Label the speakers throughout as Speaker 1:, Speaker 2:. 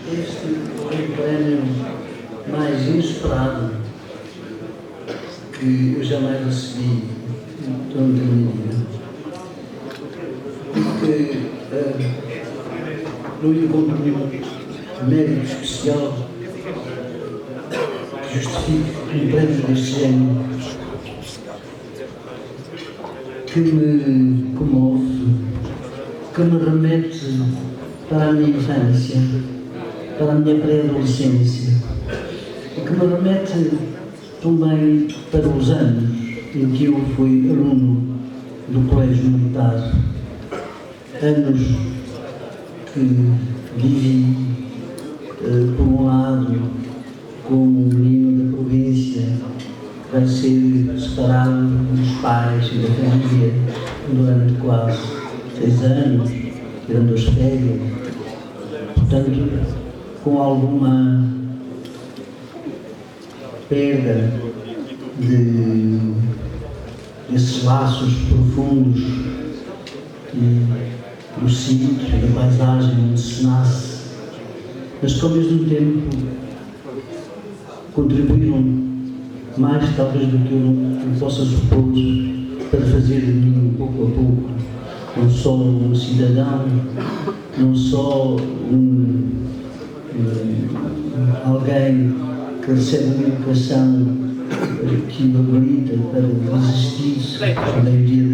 Speaker 1: Este foi o prémio mais inesperado que eu jamais recebi durante a minha vida. Porque não encontro nenhum mérito especial que justifique um prémio deste género, que me comove, que me remete para a minha infância, para a minha pré-adolescência, e que me remete também para os anos em que eu fui aluno do Colégio Militar, anos que vivi, por um lado, como um menino da província, que vai ser separado dos pais e da família durante quase 6 anos, tirando as férias, portanto, com alguma perda desses laços profundos do sítio, da paisagem onde se nasce, mas que ao mesmo tempo contribuíram mais talvez do que eu possa supor para fazer de mim, pouco a pouco, não só um cidadão, não só alguém que recebe uma educação que o habilita para resistir à maioria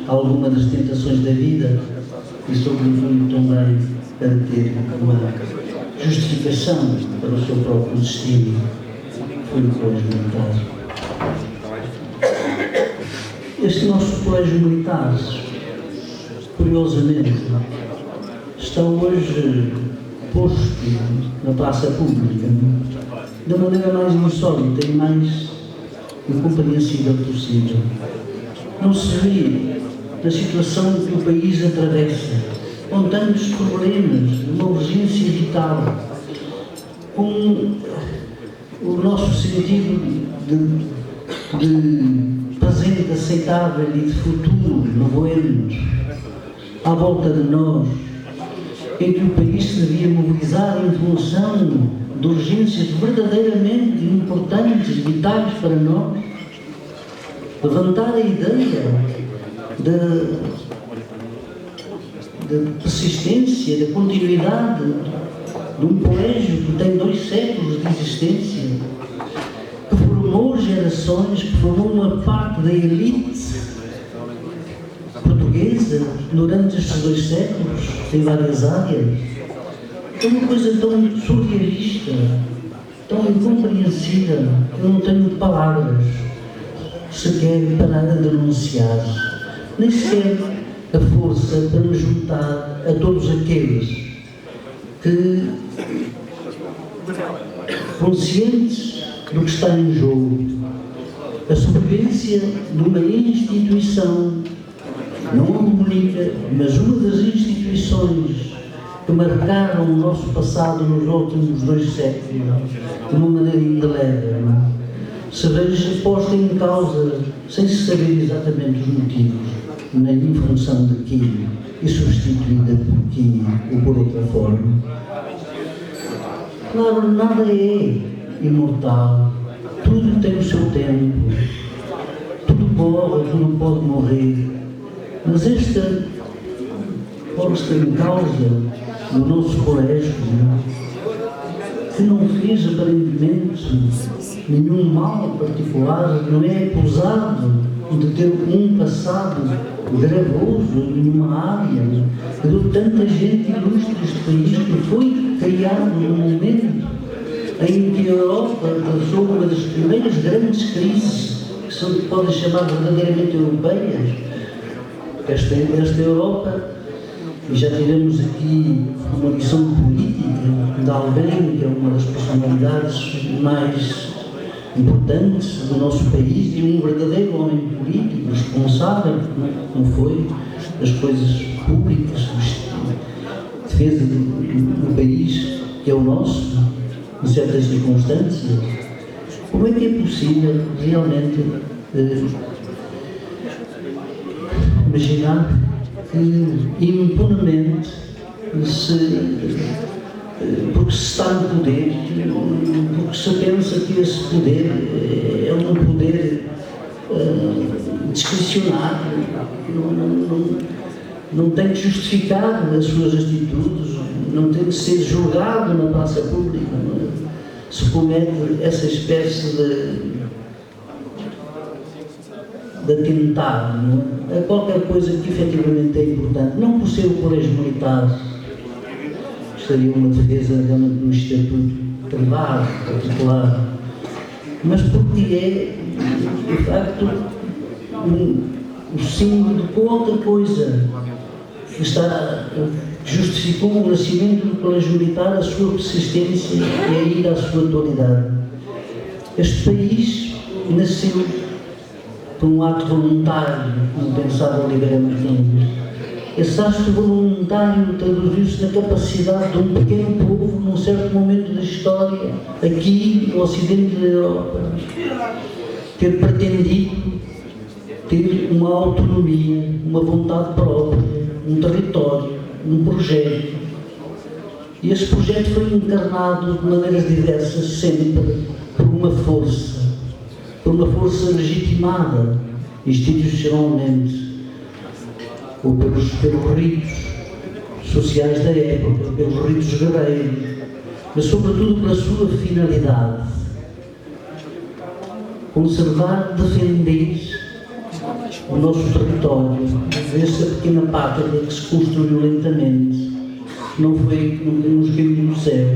Speaker 1: alguma das tentações da vida e, sobretudo, também para ter uma justificação para o seu próprio destino. Foi o Colégio Militar. Este nosso Colégio Militar, curiosamente, está hoje posto na praça pública da maneira mais insólita e mais incompreensível possível. Não se vê na situação que o país atravessa, com tantos problemas, uma urgência vital, com o nosso sentido de presente aceitável e de futuro nevoento à volta de nós, em que o país se devia mobilizar em função de urgências verdadeiramente importantes, vitais para nós, levantar a ideia da persistência, da continuidade de um colégio que tem 2 séculos de existência, que formou gerações, que formou uma parte da elite portuguesa durante estes 2 séculos, em várias áreas. É uma coisa tão surrealista, tão incompreensível, que eu não tenho palavras sequer para a denunciar, nem sequer a força para me juntar a todos aqueles que, conscientes do que está em jogo, a sobrevivência de uma instituição, não a única, mas uma das instituições que marcaram o nosso passado nos últimos 2 séculos de uma maneira indelével, se veja posta em causa sem se saber exatamente os motivos, nem em função de quê, e substituída por quê ou por outra forma. Claro, nada é imortal, tudo tem o seu tempo, tudo morre, tudo pode morrer, mas esta posta em causa no nosso colégio, que não fez aparentemente nenhum mal particular, não é acusado de ter um passado gravoso em nenhuma área, que deu tanta gente ilustre este país, que foi criado num momento em que a Europa passou uma das primeiras grandes crises que se podem chamar verdadeiramente europeias. Esta Europa, e já tivemos aqui uma lição política de alguém que é uma das personalidades mais importantes do nosso país e um verdadeiro homem político, responsável, como foi, das coisas públicas, defesa do país que é o nosso, em certas circunstâncias. Como é que é possível realmente imaginar que impunemente porque se está no poder, porque se pensa que esse poder é um poder discricionário, não tem que justificar as suas atitudes, não tem que ser julgado na praça pública, se comete essa espécie de atentado, não é? Qualquer coisa que efetivamente é importante, não por ser o colégio militar, seria uma defesa realmente de um estatuto privado, particular, mas porque é, de facto, o símbolo de qualquer coisa que justificou o nascimento do colégio militar, a sua persistência e ainda a sua atualidade. Este país nasceu por um ato voluntário, como pensava Oliveira Martins. Esse ato voluntário traduziu-se na capacidade de um pequeno povo, num certo momento da história, aqui no ocidente da Europa, ter pretendido ter uma autonomia, uma vontade própria, um território, um projeto. E esse projeto foi encarnado de maneiras diversas, sempre por uma força legitimada institucionalmente, ou pelos ritos sociais da época, pelos ritos guerreiros, mas sobretudo pela sua finalidade: conservar, defender o nosso território, essa pequena pátria que se construiu lentamente, que não nos caiu do céu,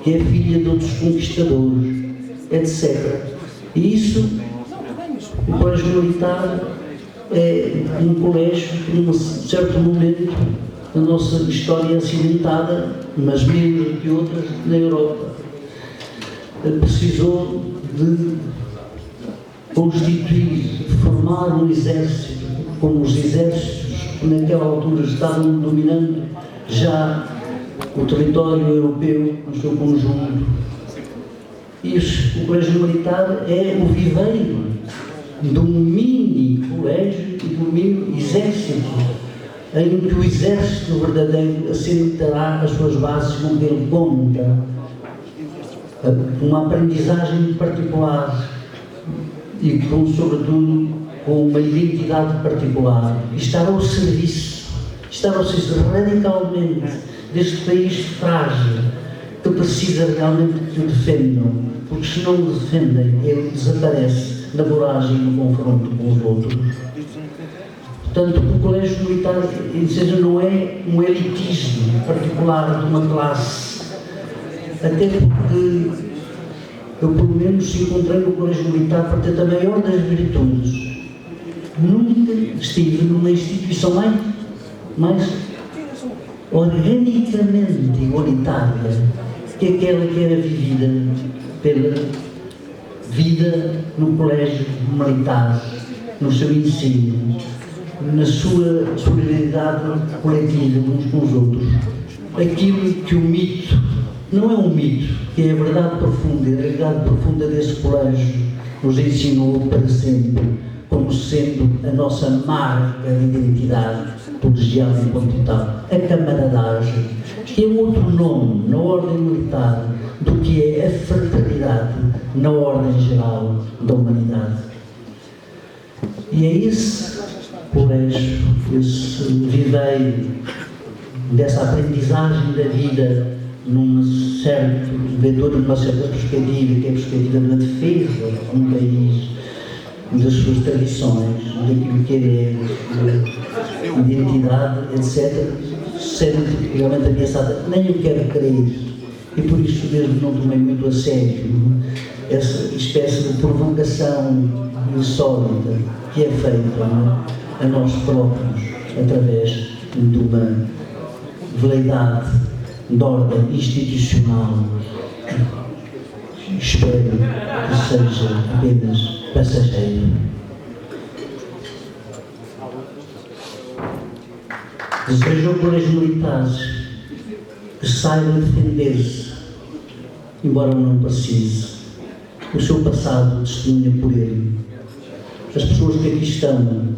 Speaker 1: que é filha de outros conquistadores, etc. E isso, o colégio militar é um colégio que, num certo momento da nossa história acidentada, mas menos do que outras, na Europa, precisou de constituir, formar um exército, como os exércitos que naquela altura estavam dominando já o território europeu no seu conjunto. O colégio militar é o viveiro de um mini colégio e de um mini exército, em que o exército verdadeiro assentará as suas bases com que ele conta, uma aprendizagem particular e sobretudo com uma identidade particular, e estar ao serviço radicalmente deste país frágil, que precisa realmente que o defendam, porque se não o defendem, ele desaparece na voragem e no confronto com os outros. Portanto, o colégio militar, não é um elitismo particular de uma classe, até porque eu, pelo menos, encontrei no colégio militar para ter a maior das virtudes. Nunca estive numa instituição mais organicamente igualitária que aquela que era vivida pela vida no colégio militar, no seu ensino, na sua solidariedade coletiva uns com os outros. Aquilo que o mito, não é um mito, que é a verdade profunda desse colégio, nos ensinou para sempre, como sendo a nossa marca de identidade, colegial e quantidade, a camaradagem, que é outro nome na ordem militar do que é a fraternidade na ordem geral da humanidade. E é esse colégio, esse viveiro dessa aprendizagem da vida numa certa perspectiva, que é a perspectiva de uma defesa de um país, das suas tradições, daquilo que é identidade, etc., sendo realmente ameaçada. Nem eu quero crer, e por isso mesmo não tomei muito a sério essa espécie de provocação insólita que é feita a nós próprios através de uma veleidade de ordem institucional. Espero que seja apenas passageiro. Desejo ao colégio militar que saiba defender-se, embora não precise. O seu passado testemunha por ele. As pessoas que aqui estão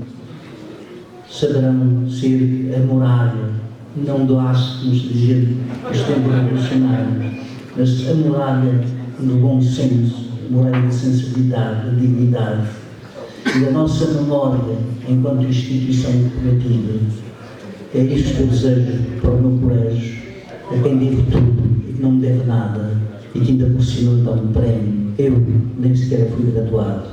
Speaker 1: saberão ser a muralha não do aço, como se dizia nos tempos revolucionários, mas a muralha do bom senso, a muralha da sensibilidade, da dignidade e da nossa memória enquanto instituição coletiva. É isto que eu desejo para o meu colégio, a quem devo tudo e que não me deve nada, e que ainda por cima me dá um prémio. Eu nem sequer fui graduado.